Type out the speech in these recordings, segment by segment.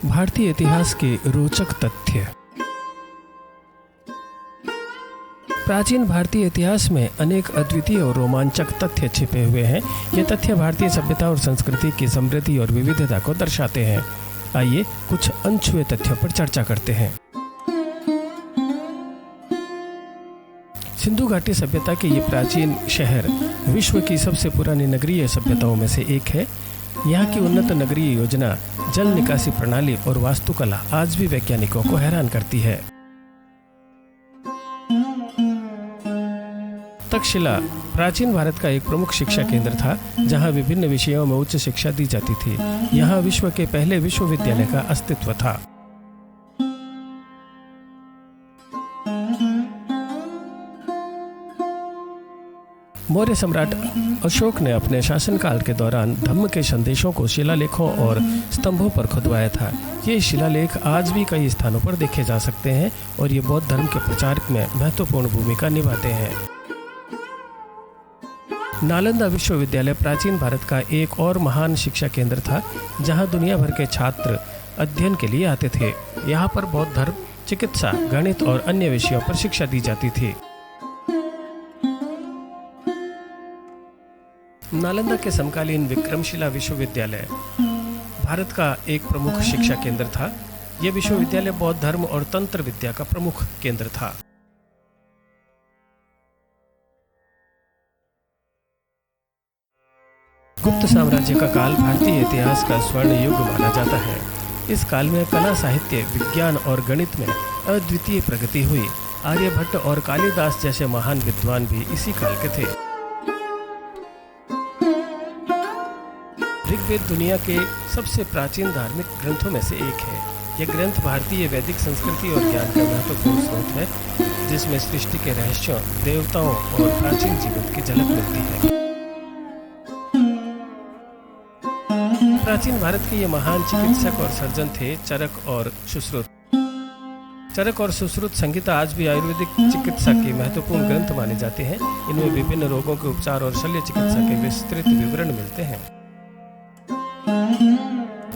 भारतीय इतिहास के रोचक तथ्य। प्राचीन भारतीय इतिहास में अनेक अद्वितीय और रोमांचक तथ्य छिपे हुए हैं। ये तथ्य भारतीय सभ्यता और संस्कृति की समृद्धि और विविधता को दर्शाते हैं। आइए कुछ अनछुए तथ्यों पर चर्चा करते हैं। सिंधु घाटी सभ्यता के ये प्राचीन शहर विश्व की सबसे पुरानी नगरीय सभ्यताओं में से एक है। यहाँ की उन्नत नगरीय योजना, जल निकासी प्रणाली और वास्तुकला आज भी वैज्ञानिकों को हैरान करती है। तक्षशिला प्राचीन भारत का एक प्रमुख शिक्षा केंद्र था, जहाँ विभिन्न विषयों में उच्च शिक्षा दी जाती थी। यहाँ विश्व के पहले विश्वविद्यालय का अस्तित्व था। मौर्य सम्राट अशोक ने अपने शासनकाल के दौरान धम्म के संदेशों को शिलालेखों और स्तंभों पर खुदवाया था। ये शिलालेख आज भी कई स्थानों पर देखे जा सकते हैं और ये बौद्ध धर्म के प्रचार में महत्वपूर्ण भूमिका निभाते हैं। नालंदा विश्वविद्यालय प्राचीन भारत का एक और महान शिक्षा केंद्र था, जहां दुनिया भर के छात्र अध्ययन के लिए आते थे। यहाँ पर बौद्ध धर्म, चिकित्सा, गणित और अन्य विषयों पर शिक्षा दी जाती थी। नालंदा के समकालीन विक्रमशिला विश्वविद्यालय भारत का एक प्रमुख शिक्षा केंद्र था। यह विश्वविद्यालय बौद्ध धर्म और तंत्र विद्या का प्रमुख केंद्र था। गुप्त साम्राज्य का काल भारतीय इतिहास का स्वर्ण युग माना जाता है। इस काल में कला, साहित्य, विज्ञान और गणित में अद्वितीय प्रगति हुई। आर्यभट्ट और कालिदास जैसे महान विद्वान भी इसी काल के थे। ऋग्वेद दुनिया के सबसे प्राचीन धार्मिक ग्रंथों में से एक है। यह ग्रंथ भारतीय वैदिक संस्कृति और ज्ञान का महत्वपूर्ण स्रोत है, जिसमें सृष्टि के रहस्यों, देवताओं और प्राचीन जीवन की झलक मिलती है। प्राचीन भारत के ये महान चिकित्सक और सर्जन थे चरक और सुश्रुत। चरक और सुश्रुत संहिता आज भी आयुर्वेदिक चिकित्सा के महत्वपूर्ण ग्रंथ माने जाते हैं। इनमें विभिन्न रोगों के उपचार और शल्य चिकित्सा के विस्तृत विवरण मिलते हैं।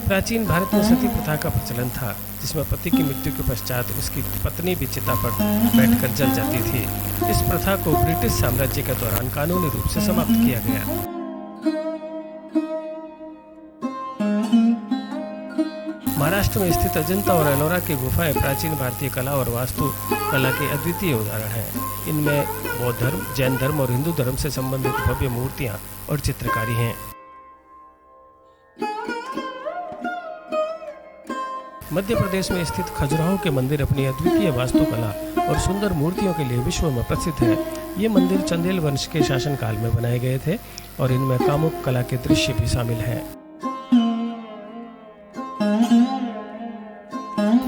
प्राचीन भारत में सती प्रथा का प्रचलन था, जिसमें पति की मृत्यु के पश्चात उसकी पत्नी भी चिता पर बैठकर जल जाती थी। इस प्रथा को ब्रिटिश साम्राज्य के दौरान कानूनी रूप से समाप्त किया गया। महाराष्ट्र में स्थित अजंता और एलोरा की गुफाएं प्राचीन भारतीय कला और वास्तु कला के अद्वितीय उदाहरण हैं। इनमें बौद्ध धर्म, जैन धर्म और हिंदू धर्म से संबंधित भव्य मूर्तियां और चित्रकारी हैं। मध्य प्रदेश में स्थित खजुराहो के मंदिर अपनी अद्वितीय वास्तुकला और सुंदर मूर्तियों के लिए विश्व में प्रसिद्ध है। ये मंदिर चंदेल वंश के शासनकाल में बनाए गए थे और इनमें कामुक कला के दृश्य भी शामिल हैं।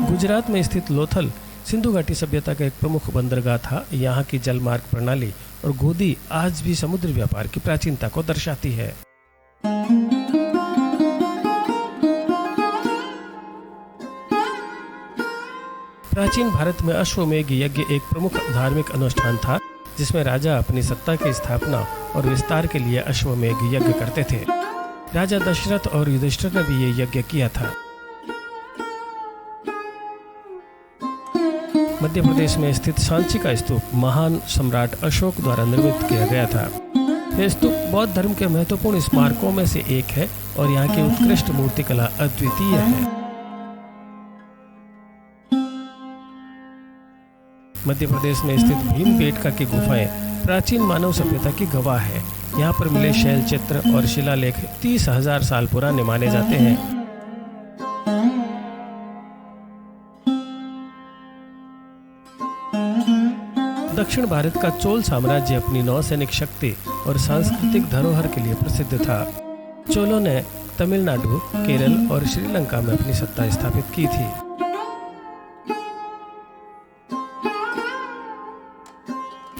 गुजरात में स्थित लोथल सिंधु घाटी सभ्यता का एक प्रमुख बंदरगाह था। यहाँ की जलमार्ग प्रणाली और गोदी आज भी समुद्री व्यापार की प्राचीनता को दर्शाती है। प्राचीन भारत में अश्वमेध यज्ञ एक प्रमुख धार्मिक अनुष्ठान था, जिसमें राजा अपनी सत्ता की स्थापना और विस्तार के लिए अश्वमेध यज्ञ करते थे। राजा दशरथ और युधिष्ठिर ने भी ये यज्ञ किया था। मध्य प्रदेश में स्थित सांची का स्तूप महान सम्राट अशोक द्वारा निर्मित किया गया था। यह स्तूप बौद्ध धर्म के महत्वपूर्ण स्मारकों में से एक है और यहाँ की उत्कृष्ट मूर्तिकला अद्वितीय है। मध्य प्रदेश में स्थित भीमबेटका की गुफाएं प्राचीन मानव सभ्यता की गवाह है। यहाँ पर मिले शैल चित्र और शिलालेख 30,000 साल पुराने माने जाते हैं। दक्षिण भारत का चोल साम्राज्य अपनी नौसैनिक शक्ति और सांस्कृतिक धरोहर के लिए प्रसिद्ध था। चोलों ने तमिलनाडु, केरल और श्रीलंका में अपनी सत्ता स्थापित की थी।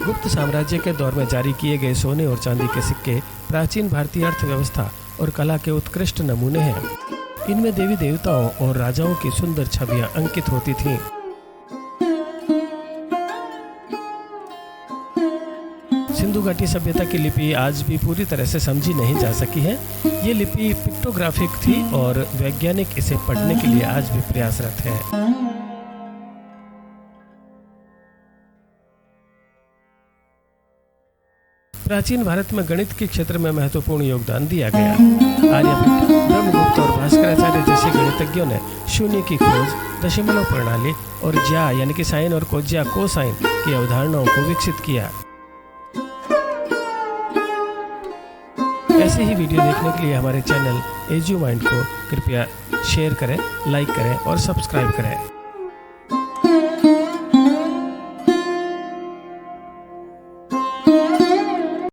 गुप्त साम्राज्य के दौर में जारी किए गए सोने और चांदी के सिक्के प्राचीन भारतीय अर्थव्यवस्था और कला के उत्कृष्ट नमूने हैं। इनमें देवी देवताओं और राजाओं की सुंदर छवियां अंकित होती थीं। सिंधु घाटी सभ्यता की लिपि आज भी पूरी तरह से समझी नहीं जा सकी है। ये लिपि पिक्टोग्राफिक थी और वैज्ञानिक इसे पढ़ने के लिए आज भी प्रयासरत हैं। प्राचीन भारत में गणित के क्षेत्र में महत्वपूर्ण योगदान दिया गया। आर्यभट्ट, ब्रह्मगुप्त और भास्कराचार्य जैसे गणितज्ञों ने शून्य की खोज, दशमलव प्रणाली और ज्या यानी कि साइन और कोज्या कोसाइन की अवधारणाओं को विकसित किया। ऐसे ही वीडियो देखने के लिए हमारे चैनल एजुमाइंड को कृपया शेयर करें, लाइक करें और सब्सक्राइब करें।